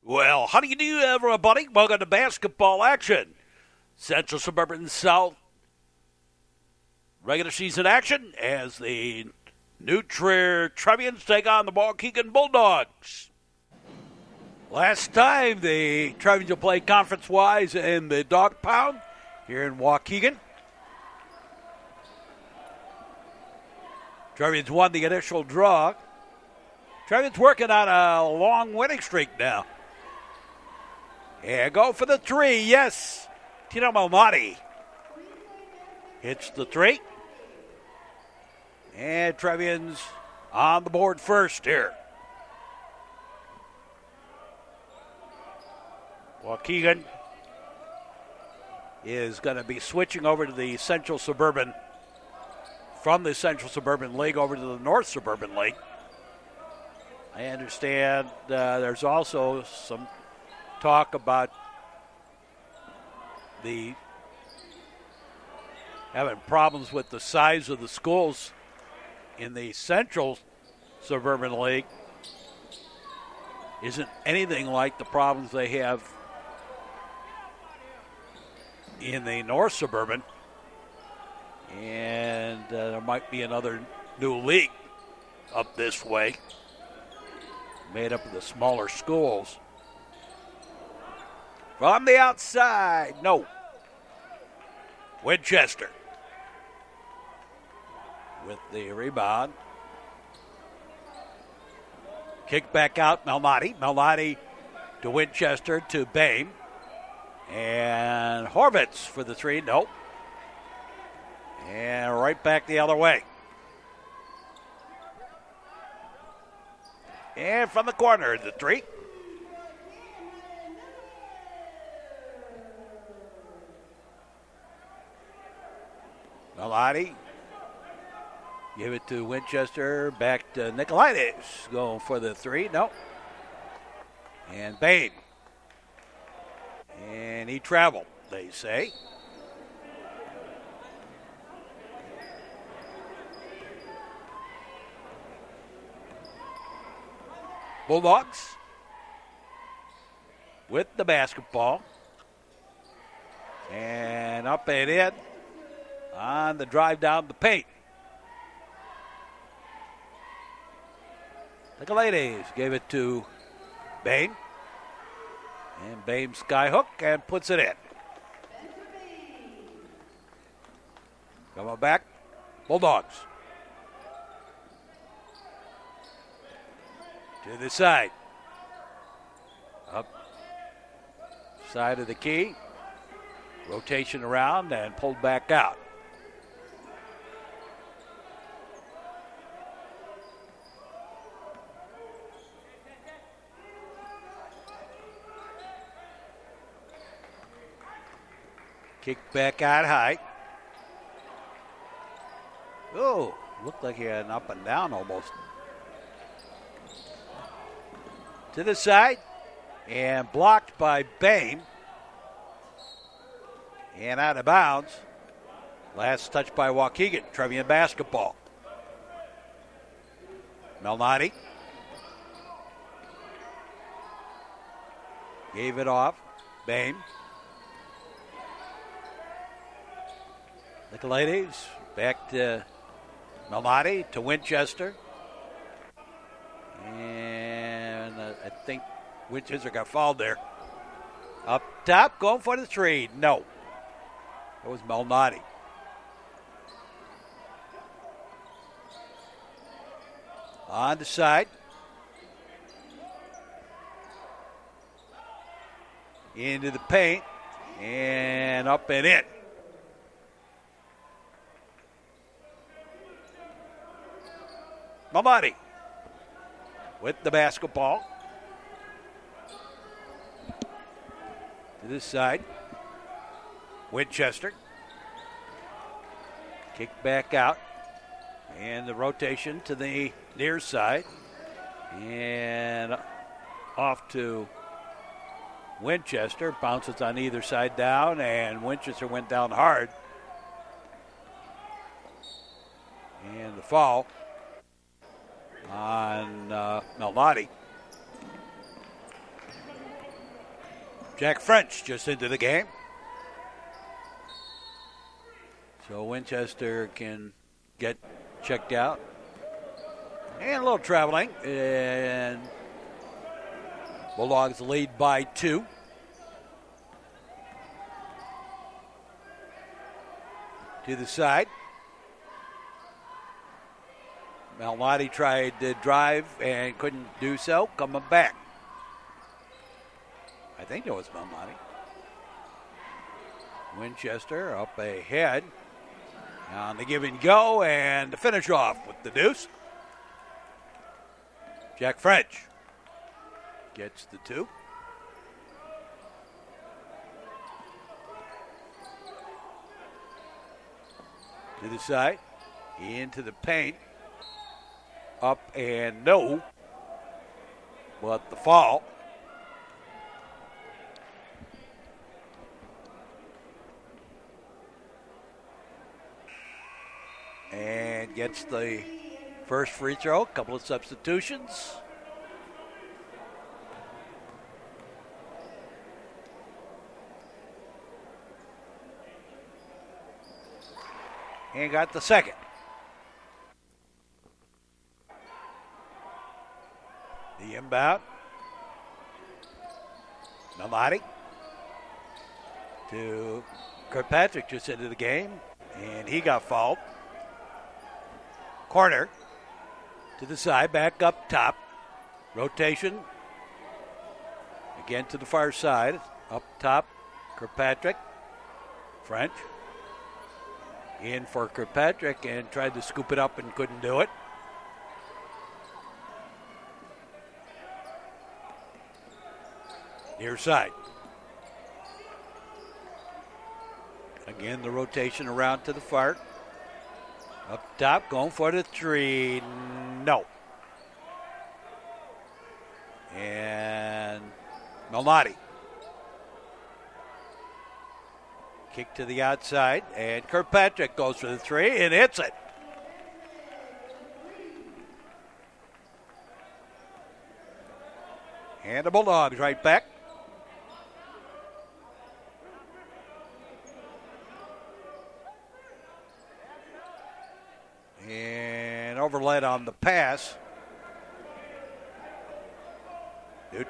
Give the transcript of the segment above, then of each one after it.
Well, how do you do, everybody? Welcome to basketball action. Central Suburban South regular season action as the new Trier Trevians take on the Waukegan Bulldogs. Last time, the Trevians will play conference-wise in the Dog Pound here in Waukegan. Trevians won the initial draw. Trevians working on a long winning streak now. And go for the three, yes. Tino Malmati hits the three. And Trevians on the board first here. Waukegan is going to be switching over to the Central Suburban, from the Central Suburban League over to the North Suburban League. I understand there's also some talk about the having problems with the size of the schools in the Central Suburban League. Isn't anything like the problems they have in the North Suburban. And there might be another new league up this way, made up of the smaller schools. From the outside, no. Winchester with the rebound. Kick back out, Malnati. Malnati to Winchester to Bame. And Horvitz for the three, no. And right back the other way. And from the corner, the three. Malnati. Give it to Winchester. Back to Nicolaitis. Going for the three. No. And Bain. And he traveled, they say. Bulldogs with the basketball. And up and in on the drive down the paint. Nicolaitis gave it to Bain. And Bain skyhook and puts it in. Coming back, Bulldogs. To the side. Up side of the key. Rotation around and pulled back out. Kick back out high. Oh, looked like he had an up and down almost. To the side. And blocked by Bain. And out of bounds. Last touch by Waukegan. Trevian basketball. Malnati. Gave it off. Bain. Nicolaitis back to Malnati to Winchester. And I think Winchester got fouled there. Up top, going for the three. No. That was Malnati. On the side. Into the paint. And up and in. Malnati with the basketball. To this side. Winchester. Kick back out. And the rotation to the near side. And off to Winchester. Bounces on either side down. And Winchester went down hard. And the foul on Malnati. Jack French just into the game. So Winchester can get checked out. And a little traveling. And Bulldogs lead by 2. To the side. Malnati tried to drive and couldn't do so. Coming back. I think it was Malnati. Winchester up ahead. On the give and go and the finish off with the deuce. Jack French gets the 2. To the side. Into the paint. Up and no. But the fall. And gets the first free throw. A couple of substitutions. And got the second. The inbound. Malnati to Kirkpatrick just into the game. And he got fouled. Corner to the side, back up top. Rotation. Again to the far side. Up top, Kirkpatrick. French. In for Kirkpatrick and tried to scoop it up and couldn't do it. Near side. Again, the rotation around to the far. Up top, going for the 3. No. And Malnati. Kick to the outside, and Kirkpatrick goes for the 3 and hits it. And the Bulldogs right back. And overled on the pass.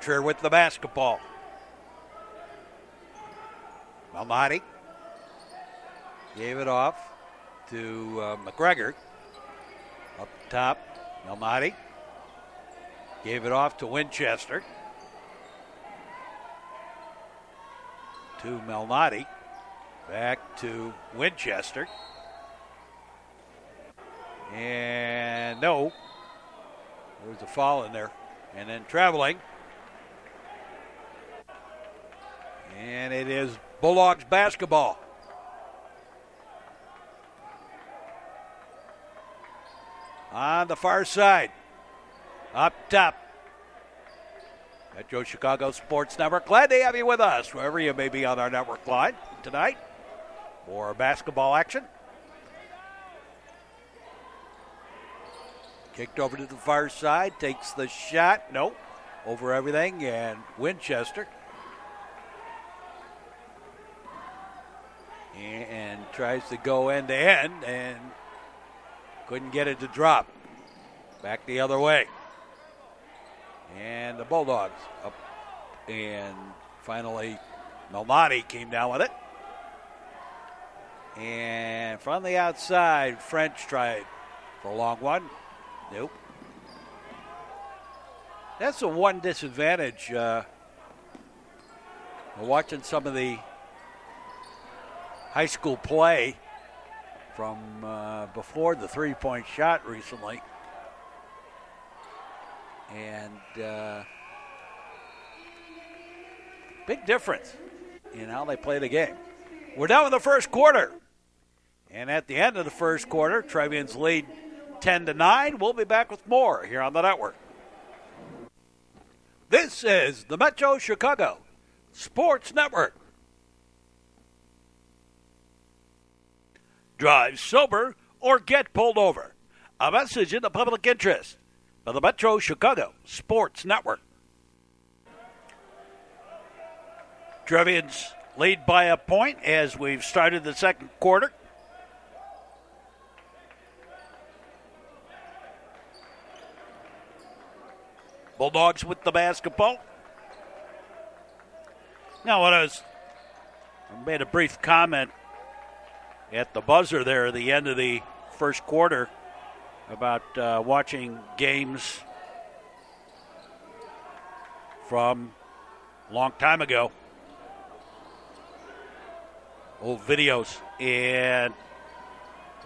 Trier with the basketball. Malnati gave it off to McGregor. Up top, Malnati gave it off to Winchester. To Malnati. Back to Winchester. And no. There was a foul in there. And then traveling. And it is Bulldogs basketball. On the far side. Up top. Metro Chicago Sports Network. Glad to have you with us, wherever you may be on our network line tonight. More basketball action. Kicked over to the far side. Takes the shot. Nope. Over everything. And Winchester. And tries to go end to end and couldn't get it to drop. Back the other way. And the Bulldogs up. And finally Malnati came down with it. And from the outside, French tried for a long one. Nope. That's the one disadvantage. Watching some of the high school play from before the three-point shot recently. And big difference in how they play the game. We're down in the first quarter. And at the end of the first quarter, Trevians lead 10-9. We'll be back with more here on the network. This is the Metro Chicago Sports Network. Drive sober or get pulled over. A message in the public interest by the Metro Chicago Sports Network. Trevians lead by a point as we've started the second quarter. Bulldogs with the basketball. Now, I made a brief comment at the buzzer there at the end of the first quarter about watching games from a long time ago, old videos, and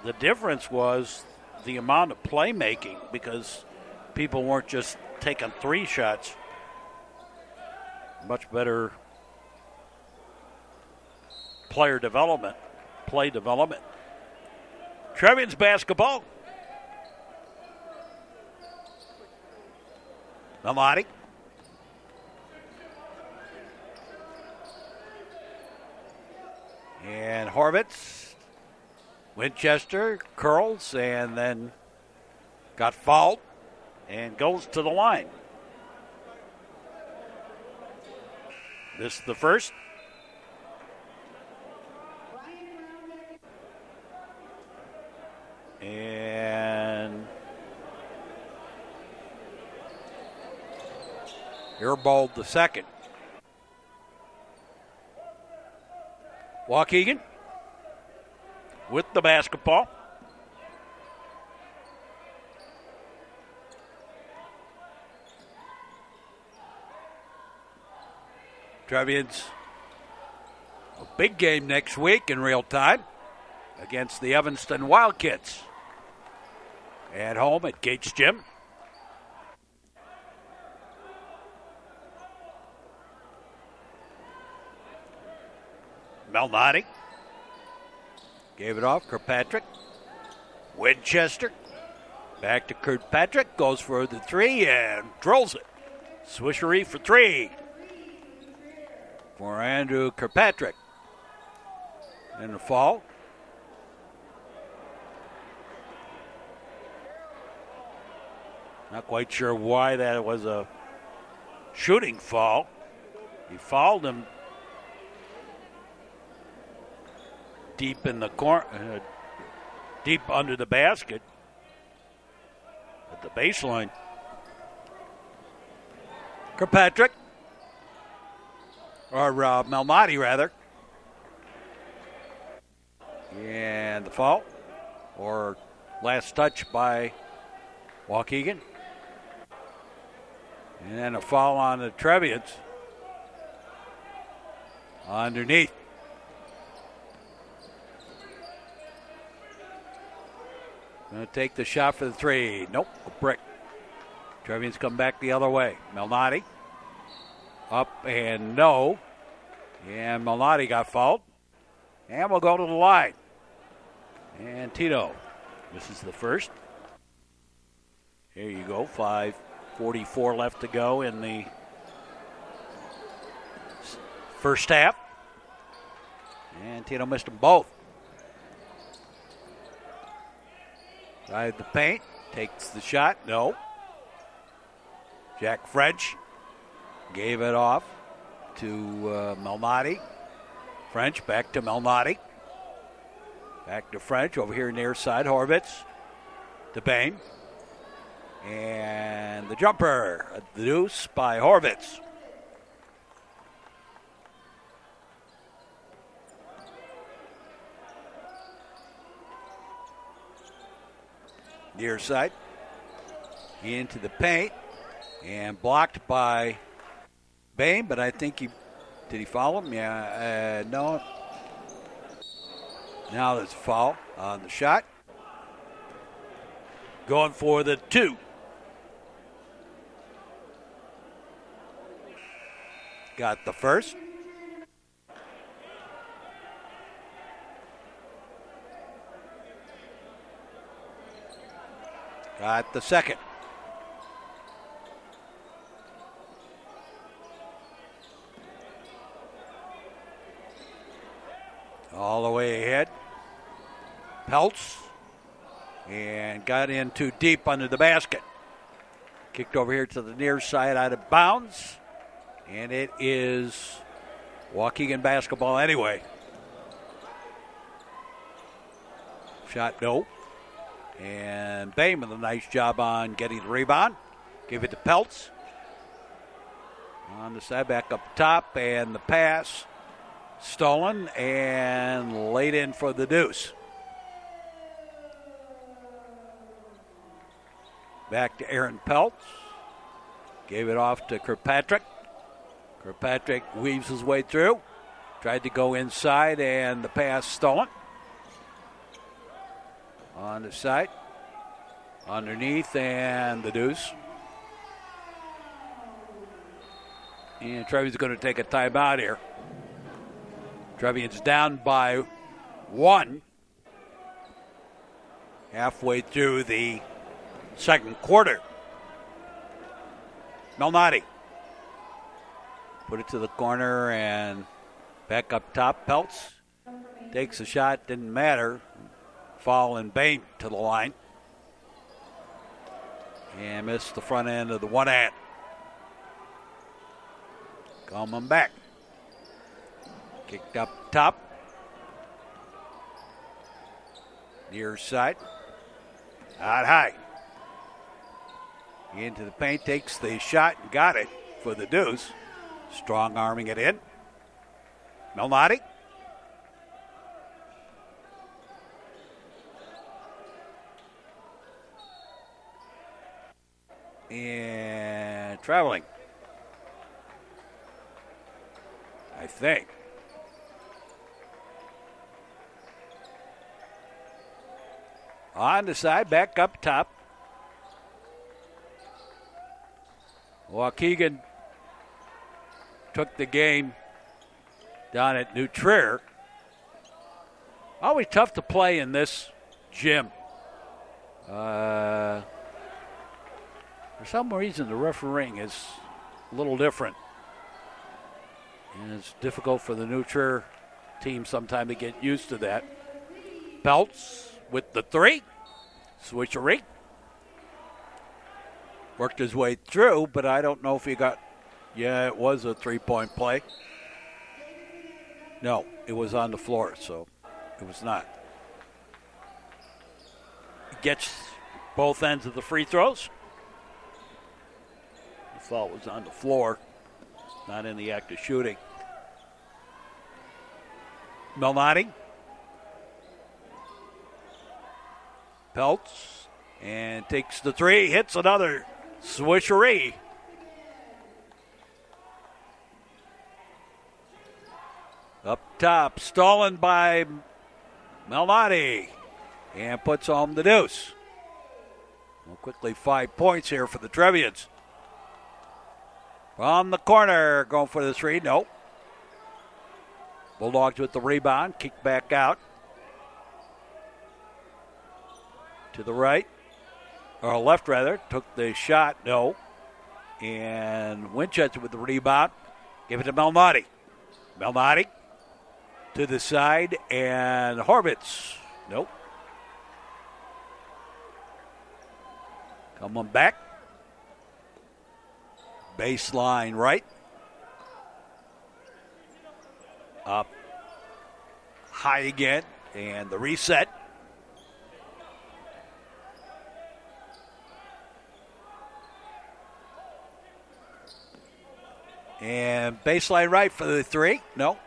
the difference was the amount of playmaking because people weren't just taking 3 shots. Much better play development. Trevians basketball. Melodic. And Horvitz. Winchester curls and then got fouled and goes to the line. This is the first. And airballed the second. Waukegan with the basketball. Trevians, a big game next week in real time against the Evanston Wildcats at home at Gates Gym. Malnati gave it off. Kirkpatrick. Winchester. Back to Kirkpatrick. Goes for the 3 and drills it. Swishery for 3 for Andrew Kirkpatrick. And the fall. Not quite sure why that was a shooting foul. He fouled him deep in the corner, deep under the basket at the baseline. Kirkpatrick, or Malnati rather, and the foul, or last touch by Waukegan. And then a foul on the Trevians underneath. Going to take the shot for the 3. Nope, a brick. Trevians come back the other way. Malnati up and no. And Malnati got fouled. And we'll go to the line. And Tito misses the first. Here you go, 5:44 left to go in the first half. And Tito missed them both. Drive the paint, takes the shot, no. Jack French gave it off to Malnati. French back to Malnati. Back to French over here near side. Horvitz to Bain. And the jumper, a deuce by Horvitz. Near side. Into the paint. And blocked by Bain, but I think did he foul him? Yeah, no. Now there's a foul on the shot. Going for the 2. Got the first. Got the second. All the way ahead. Peltz. And got in too deep under the basket. Kicked over here to the near side out of bounds. And it is Waukegan basketball anyway. Shot no. And Bain with a nice job on getting the rebound. Give it to Peltz. On the side, back up top, and the pass stolen and laid in for the deuce. Back to Aaron Peltz. Gave it off to Kirkpatrick. Kirkpatrick weaves his way through. Tried to go inside, and the pass stolen. On the side. Underneath, and the deuce. And Trevian's going to take a timeout here. Trevian's down by 1. Halfway through the second quarter. Malnati. Put it to the corner and back up top. Peltz takes a shot. Didn't matter. Foul and Bain to the line. And missed the front end of the one-hand. Coming back. Kicked up top. Near side. Out high. Into the paint, takes the shot and got it for the deuce. Strong arming it in. Malnati. And traveling. I think. On the side, back up top. Waukegan took the game down at New Trier. Always tough to play in this gym. For some reason, the refereeing is a little different. And it's difficult for the New Trier team sometime to get used to that. Peltz with the three. Switchery. Worked his way through, but I don't know if he got... Yeah, it was a three-point play. No, it was on the floor, so it was not. Gets both ends of the free throws. The foul was on the floor, not in the act of shooting. Malnati. Peltz. And takes the three, hits another swishery. Up top, stolen by Malnati. And puts home the deuce. Well, quickly 5 points here for the Trevians. From the corner, going for the three, nope. Bulldogs with the rebound, kick back out. To the right, or left rather, took the shot, no. And Winchester with the rebound, give it to Malnati. Malnati to the side, and Horvitz, nope. Coming back. Baseline right. Up high again, and the reset. And baseline right for the three. No.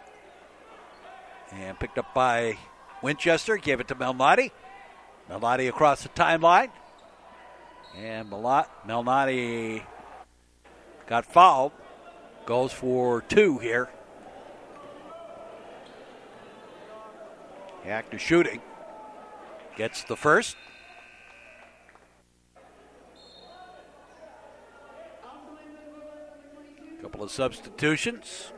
And picked up by Winchester. Gave it to Malnati. Malnati across the timeline. And Malnati got fouled. Goes for two here. Active shooting. Gets the first. Couple of substitutions.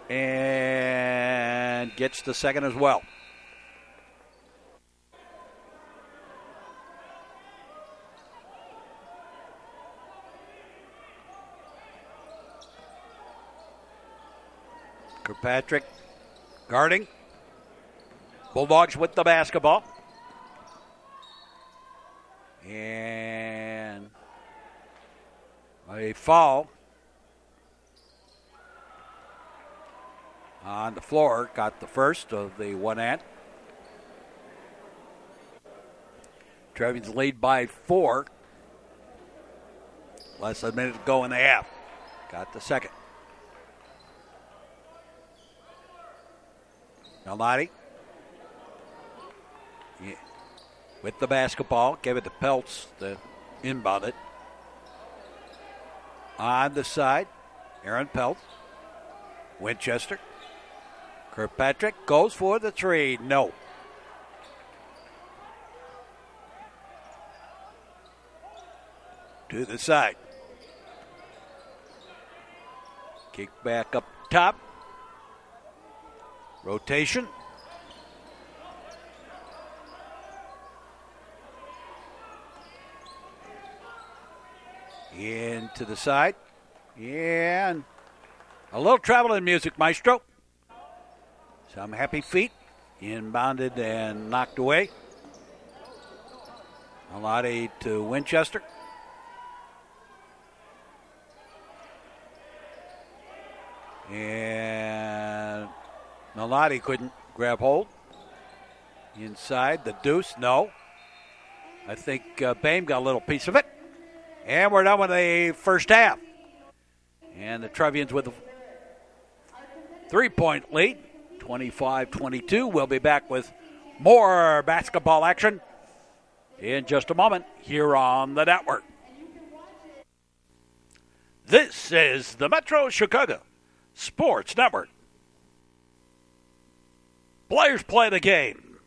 And gets the second as well. Kirkpatrick guarding. Bulldogs with the basketball. And a foul on the floor. Got the first of the one at. Trevians lead by 4. Less than a minute to go in the half. Got the second. Malnati. Yeah. With the basketball. Gave it to Peltz to inbound it. On the side, Aaron Peltz. Winchester. Kirkpatrick goes for the three. No. To the side. Kick back up top. Rotation. Into the side. And a little traveling music, Maestro. Some happy feet. Inbounded and knocked away. Malnati to Winchester. And Malnati couldn't grab hold. Inside, the deuce, no. I think Boehm got a little piece of it. And we're done with the first half. And the Trevians with a 3-point lead, 25-22. We'll be back with more basketball action in just a moment here on the network. This is the Metro Chicago Sports Network. Players play the game,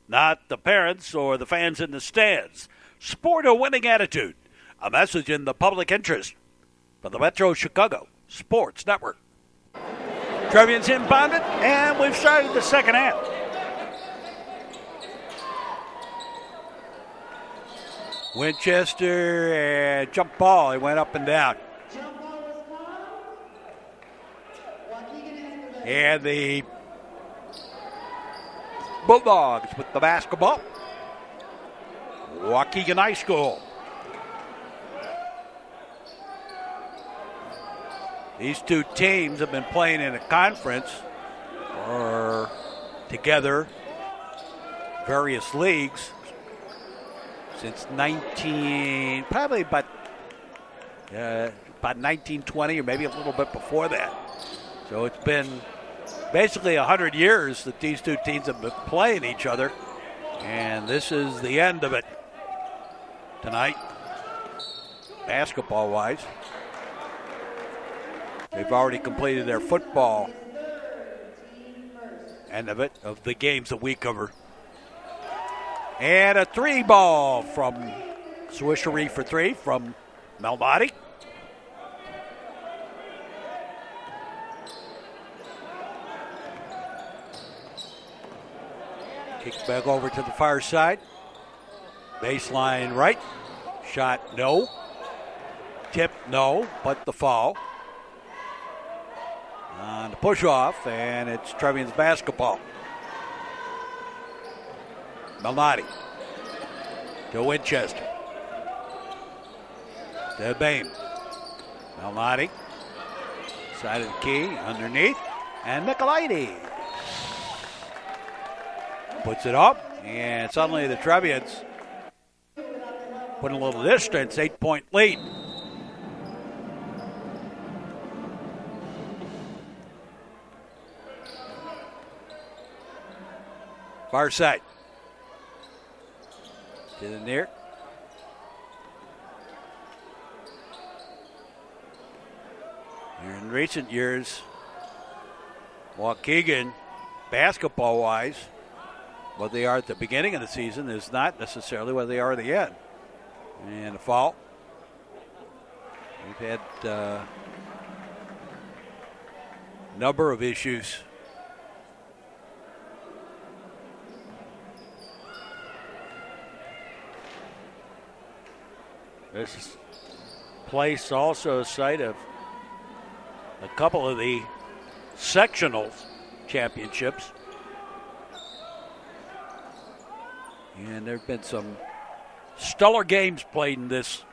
not the parents or the fans in the stands. Sport a winning attitude. A message in the public interest for the Metro Chicago Sports Network. Trevians inbounded, and we've started the second half. Winchester and jump ball. He went up and down. And the Bulldogs with the basketball. Waukegan High School. These two teams have been playing in a conference or together, various leagues, since probably about 1920 or maybe a little bit before that. So it's been basically 100 years that these two teams have been playing each other, and this is the end of it tonight, basketball-wise. They've already completed their football end of it, of the games that we cover. And a 3-ball from Swishery for 3 from Malnati. Kicks back over to the far side. Baseline right. Shot no. Tip no, but the foul. On the push-off, and it's Trevians basketball. Malnati to Winchester. To Boehm. Malnati. Side of the key, underneath. And Michelides puts it up, and suddenly the Trevians put a little distance, 8-point lead. Far side. To the near. In recent years, Waukegan, basketball-wise, what they are at the beginning of the season is not necessarily what they are at the end. And a foul. We've had a number of issues. This place also a site of a couple of the sectional championships. And there have been some stellar games played in this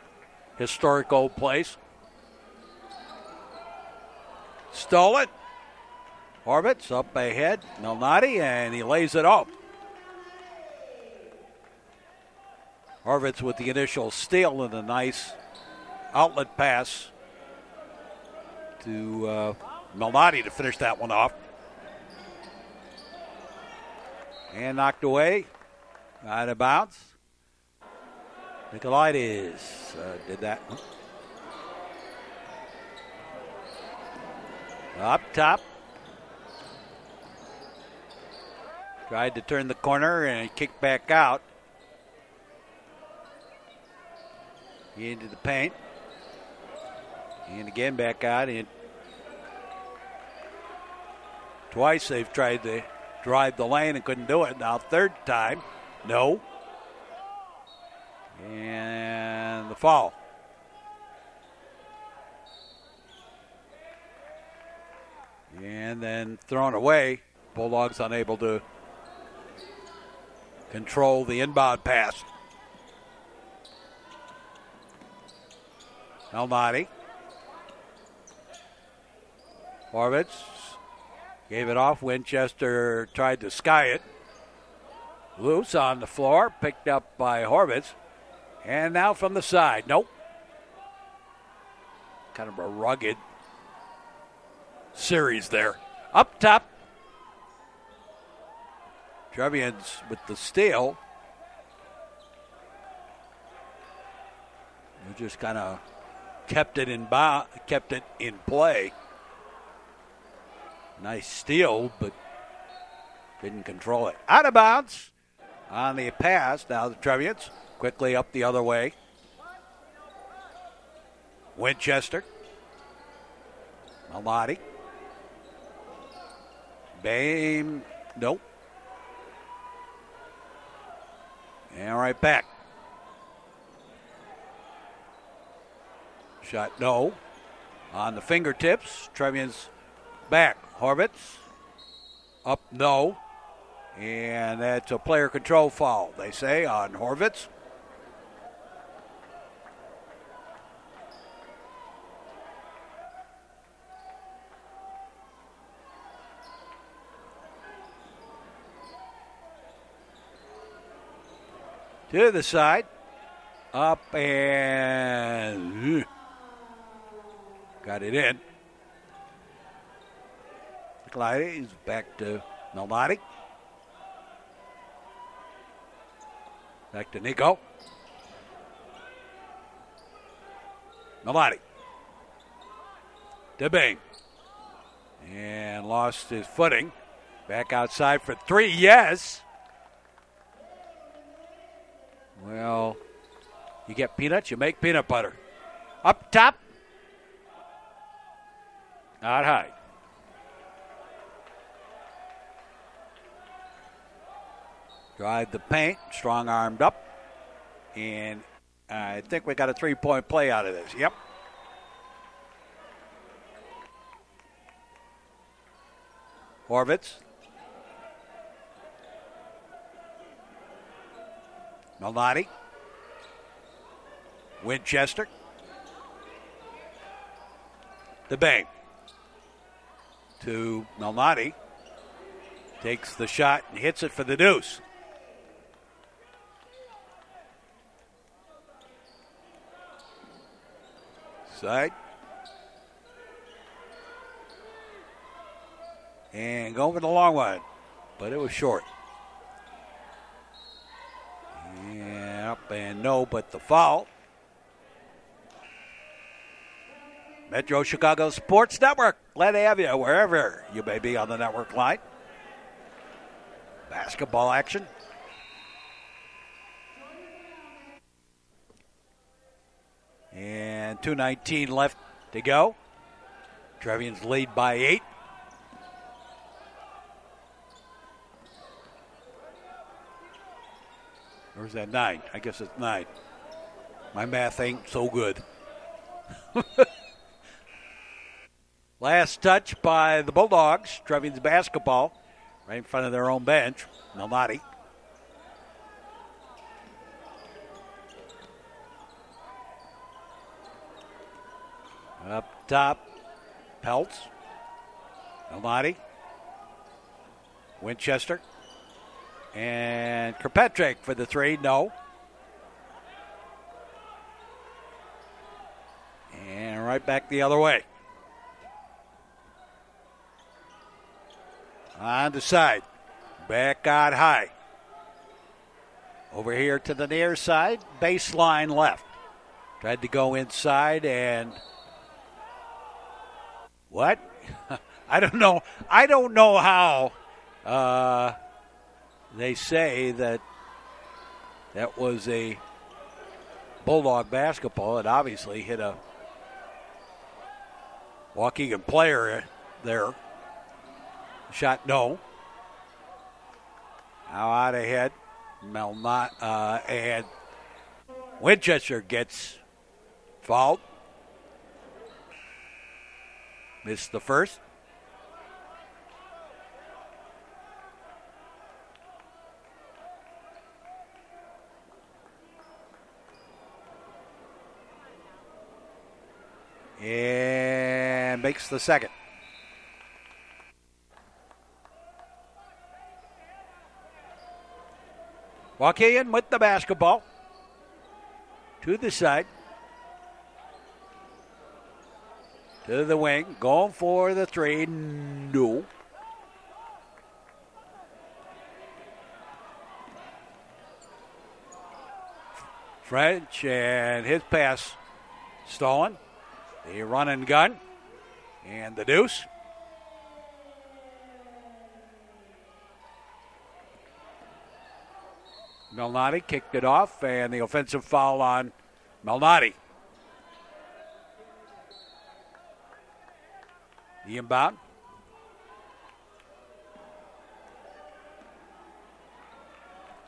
historic old place. Stole it. Horvitz up ahead. Malnati, and he lays it off. Horvitz with the initial steal and a nice outlet pass to Malnati to finish that one off. And knocked away. Out of bounds. Nikolaitis did that one. Up top. Tried to turn the corner and kicked back out. Into the paint. And again back out. And twice they've tried to drive the lane and couldn't do it. Now third time. No. And the foul. And then thrown away. Bulldogs unable to control the inbound pass. Malnati. Horvitz gave it off. Winchester tried to sky it. Loose on the floor, picked up by Horvitz. And now from the side. Nope. Kind of a rugged series there. Up top. Trevians with the steal. We just kind of kept it in play. Nice steal, but didn't control it. Out of bounds on the pass. Now the Trevians quickly up the other way. Winchester. Malnati. Bame. Nope. And right back. Shot no. On the fingertips. Trevians back. Horvitz. Up no. And that's a player control foul, they say, on Horvitz. To the side. Up and got it in. Nikolaitis back to Malnati. Back to Nico. Malnati. DeBane. And lost his footing. Back outside for three. Yes. Well, you get peanuts, you make peanut butter. Up top. Out high. Drive the paint, strong armed up. And I think we got a 3-point play out of this. Yep. Horvitz. Malnati. Winchester. DeBane. To Malnati. Takes the shot and hits it for the deuce. Side. And going for the long one. But it was short. And up and no, but the foul. Metro Chicago Sports Network. Glad to have you wherever you may be on the network line. Basketball action. And 2:19 left to go. Trevians lead by 8. Or is that 9? I guess it's 9. My math ain't so good. Last touch by the Bulldogs. Trevians basketball right in front of their own bench. Malnati. Up top, Peltz. Elmati. Winchester. And Kirkpatrick for the three. No. And right back the other way. On the side. Back out high. Over here to the near side. Baseline left. Tried to go inside and... What? I don't know. I don't know how they say that was a Bulldog basketball. It obviously hit a Waukegan player there. Shot no. Now out ahead. And Winchester gets fouled. Missed the first. And makes the second. Waukegan with the basketball. To the side. To the wing. Going for the three. No. French and his pass stolen. The run and gun. And the deuce. Malnati kicked it off, and the offensive foul on Malnati. The inbound.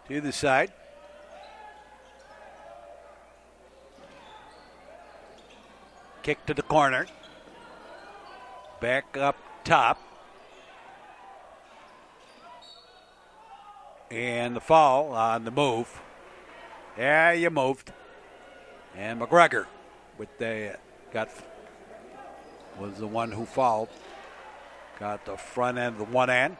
To the side. Kick to the corner. Back up top. And the foul on the move. Yeah, you moved. And McGregor was the one who fouled. Got the front end of the one end.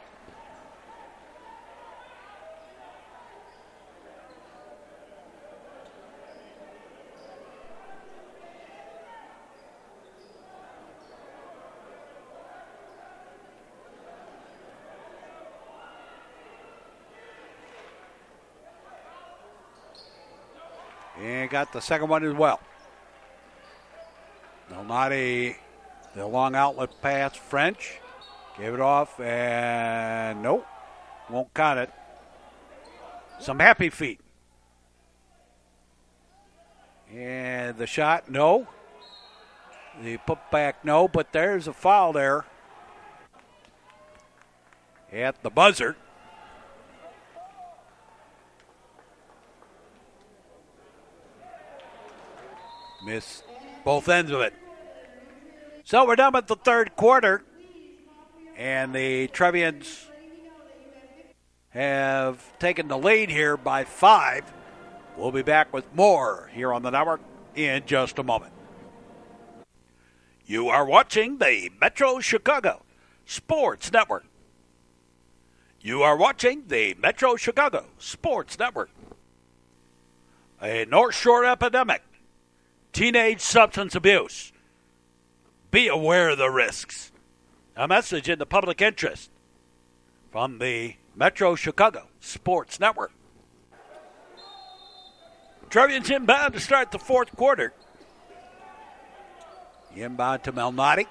And got the second one as well. Malnati, the long outlet pass, French. Gave it off, and nope, won't count it. Some happy feet. And the shot, no. The putback, no, but there's a foul there at the buzzer. Missed both ends of it. So we're done with the third quarter. And the Trevians have taken the lead here by 5. We'll be back with more here on the network in just a moment. You are watching the Metro Chicago Sports Network. You are watching the Metro Chicago Sports Network. A North Shore epidemic. Teenage substance abuse. Be aware of the risks. A message in the public interest from the Metro Chicago Sports Network. Trevians inbound to start the fourth quarter. Inbound to Malnati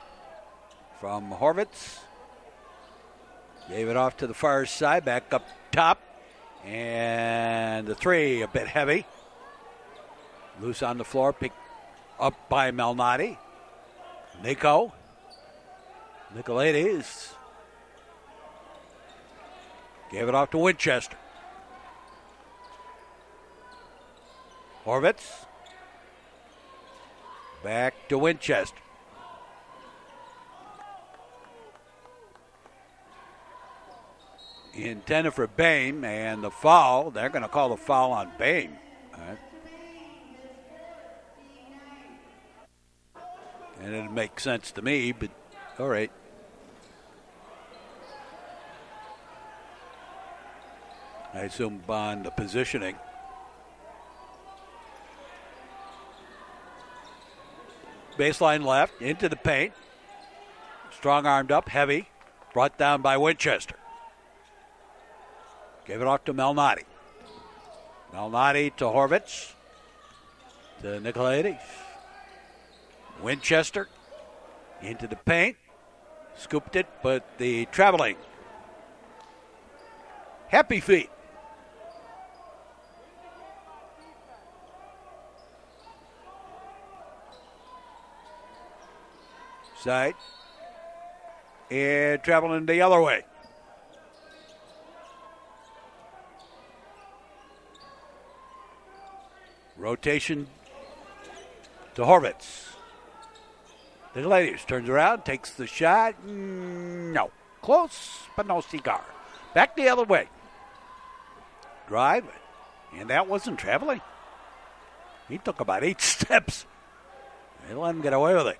from Horvitz. Gave it off to the far side, back up top. And the three a bit heavy. Loose on the floor, picked up by Malnati. Nicolaides gave it off to Winchester. Horvitz back to Winchester. Intended for Bain, and the foul, they're going to call the foul on Bain. All right. And it makes sense to me, but all right. I assume on the positioning. Baseline left, into the paint. Strong armed up, heavy. Brought down by Winchester. Gave it off to Malnati. Malnati to Horvitz. To Nicolaides. Winchester into the paint. Scooped it, but the traveling. Happy feet. Side. And traveling the other way. Rotation to Horvitz. The ladies turns around, takes the shot. No. Close, but no cigar. Back the other way. Drive. And that wasn't traveling. He took about 8 steps. They let him get away with it.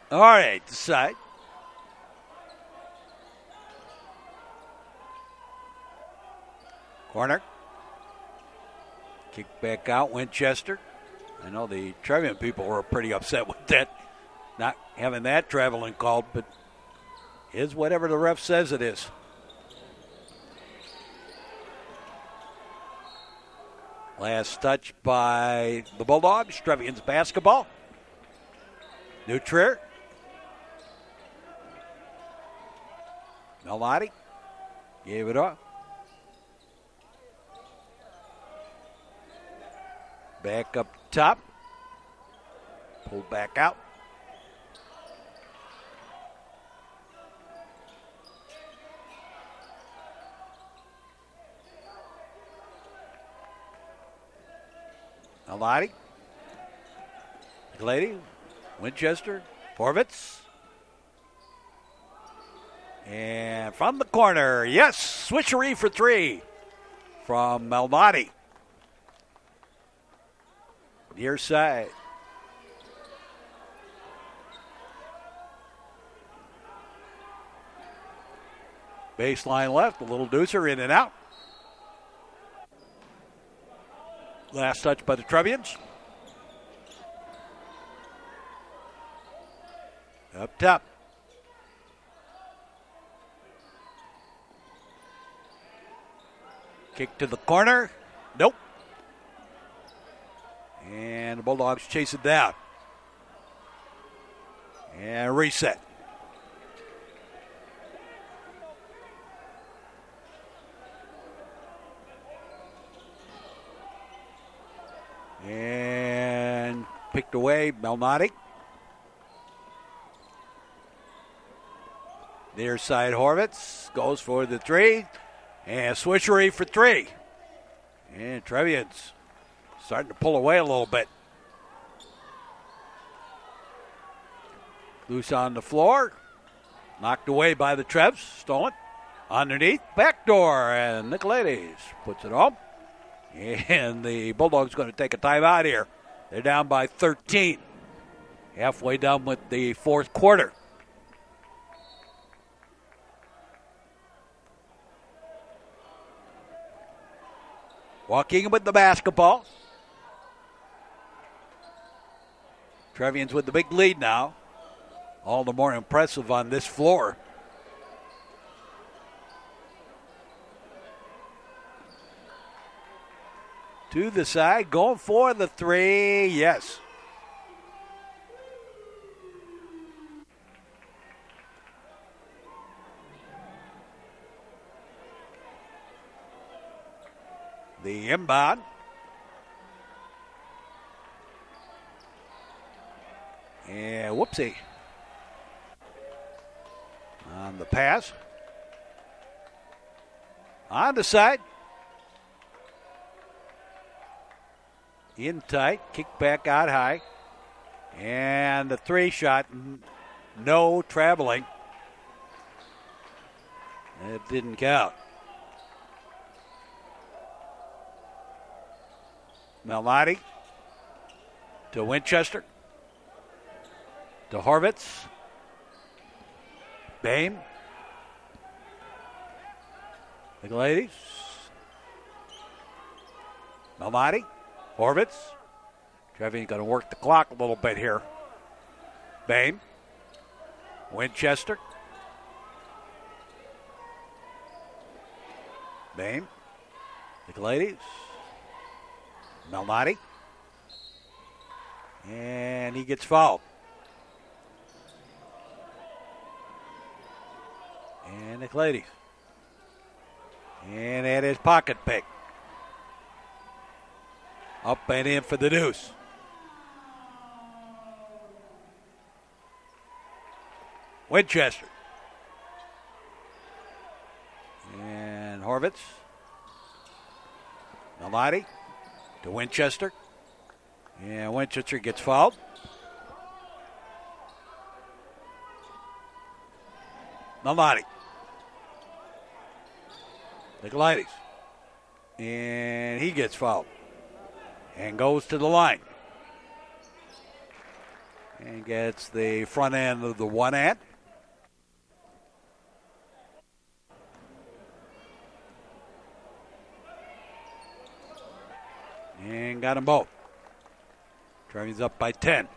All right, the side. Corner. Kick back out, Winchester. I know the Trevian people were pretty upset with that, not having that traveling called, but is whatever the ref says it is. Last touch by the Bulldogs. Trevians basketball. New Trier. Malnati gave it up. Back up top. Pulled back out. Malnati. Lady. Winchester. Horvitz. And from the corner, yes, switchery for 3 from Malnati. Near side. Baseline left, a little deucer in and out. Last touch by the Trevians. Up top. Kick to the corner. Nope. And the Bulldogs chase it down. And reset. And picked away, Malnati. Near side, Horvitz goes for the 3. And switchery for 3. And Trevians starting to pull away a little bit. Loose on the floor. Knocked away by the Trevs. Stolen. Underneath. Backdoor. And Nicolaides puts it home. And the Bulldogs going to take a timeout here. They're down by 13. Halfway done with the fourth quarter. Waukegan with the basketball. Trevians with the big lead now. All the more impressive on this floor. To the side, going for the 3. Yes. The inbound. And whoopsie. On the pass. On the side. In tight. Kick back out high. And the 3 shot. No traveling. It didn't count. Malnati to Winchester. to Horvitz. Bame. The ladies. Malnati. Horvitz. Trevian going to work the clock a little bit here. Bame. Winchester. Bame. The ladies. Malnati. And he gets fouled. And the ladies. And that is pocket pick. Up and in for the deuce. Winchester. And Horvitz. Malnati to Winchester. And Winchester gets fouled. Malnati. Nicolaides. And he gets fouled. And goes to the line. And gets the front end of the one hand. And got them both. Trevian's up by 10.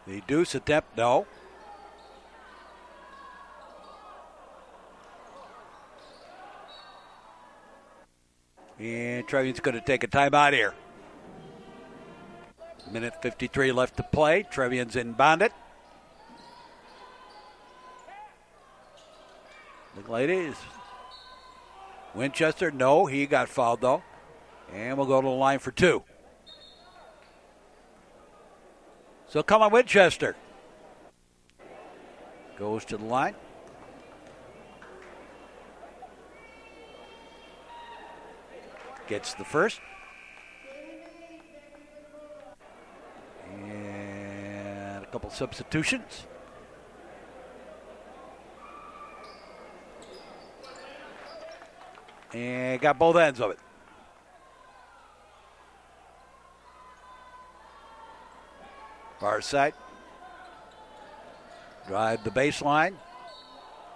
The deuce attempt, no. And Trevian's going to take a timeout here. Minute 53 left to play. Trevian's inbounded. The ladies. Winchester, no, he got fouled though. And we'll go to the line for two. So come on, Winchester. Goes to the line. Gets the first. And a couple substitutions. And got both ends of it. Far side. Drive the baseline.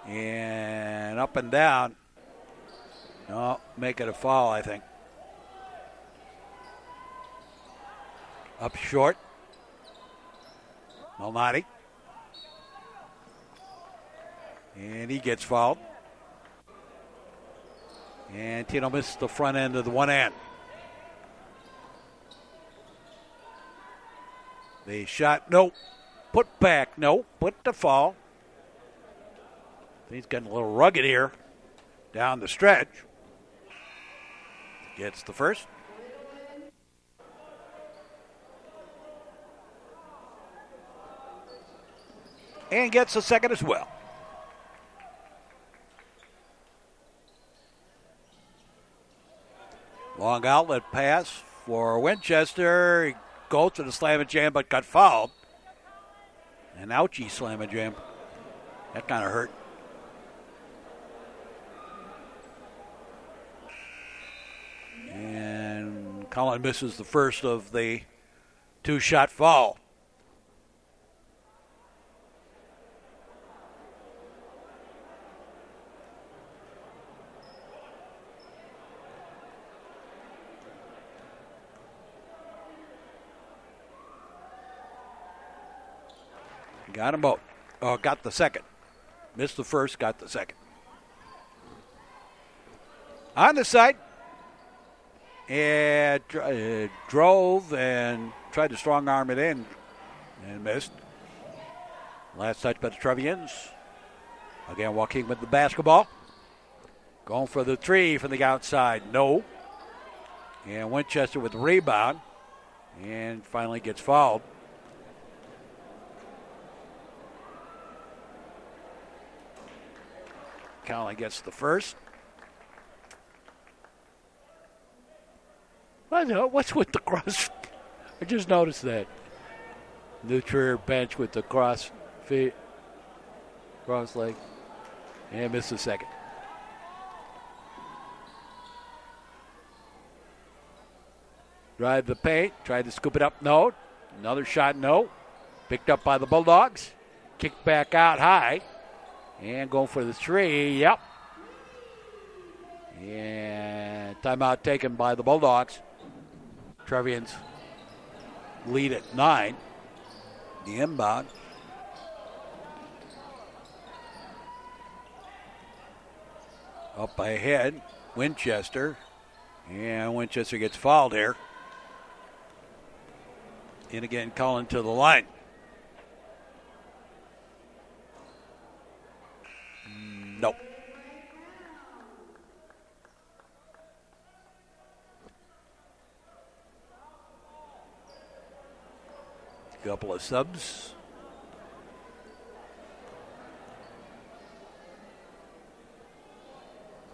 And up and down. No, make it a foul, I think. Up short. Malnati. And he gets fouled. And Tino missed the front end of the one hand. The shot, no. Put back, no. Put the fall. He's getting a little rugged here down the stretch. Gets the first. And gets the second as well. Long outlet pass for Winchester. He goes to the slam and jam, but got fouled. An ouchie slam and jam. That kind of hurt. And Collin misses the first of the two-shot foul. Got them both. Oh, got the second. Missed the first, got the second. On the side. And drove and tried to strong arm it in and missed. Last touch by the Trevians. Again, Waukegan with the basketball. Going for the three from the outside. No. And Winchester with the rebound. And finally gets fouled. Collin gets the first. What's with the cross? I just noticed that. New Trier bench with the cross feet, cross leg, and missed the second. Drive the paint. Tried to scoop it up. No. Another shot. No. Picked up by the Bulldogs. Kicked back out high. And going for the three. Yep. And timeout taken by the Bulldogs. Trevians lead at 9. The inbound. Up ahead, Winchester. And Winchester gets fouled here. And again, calling to the line. Nope. Couple of subs.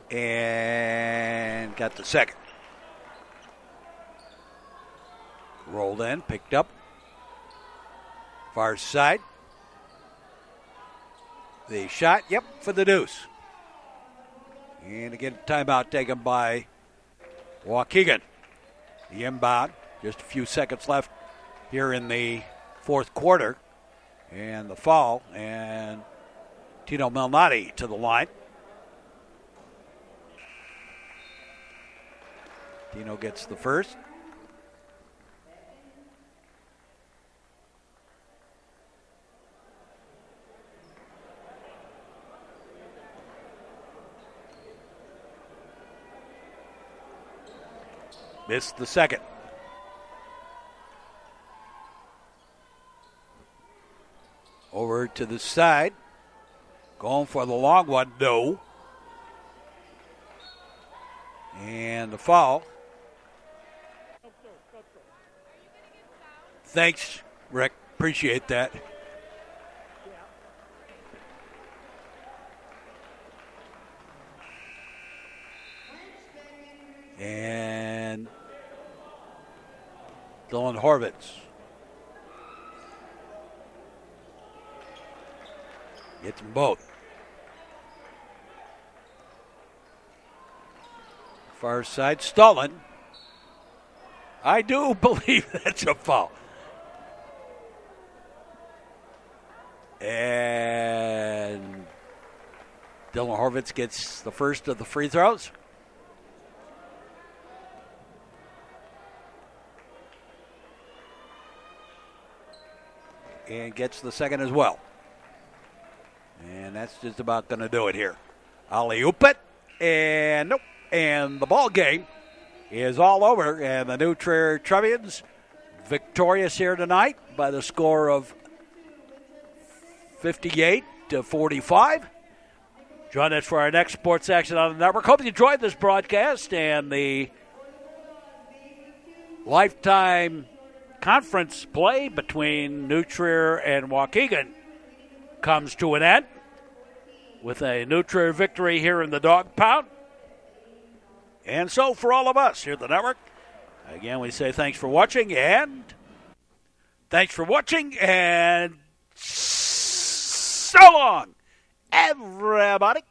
And got the second. Rolled in, picked up. Far side. The shot, yep, for the deuce. And again, timeout taken by Waukegan. The inbound, just a few seconds left here in the fourth quarter. And the foul, and Tino Malnati to the line. Tino gets the first. Missed the second. Over to the side. Going for the long one. No. And the foul. Thanks, Rick. Appreciate that. And Dylan Horvitz gets them both. Far side, Stullen. I do believe that's a foul. And Dylan Horvitz gets the first of the free throws. And gets the second as well. And that's just about going to do it here. Alley-oop it. And nope. And the ball game is all over. And the new Trier Trevians victorious here tonight by the score of 58-45. Join us for our next sports action on the network. Hope you enjoyed this broadcast, and the lifetime conference play between New Trier and Waukegan comes to an end with a New Trier victory here in the Dog Pound. And so for all of us here at the network, again, we say thanks for watching, and so long, everybody.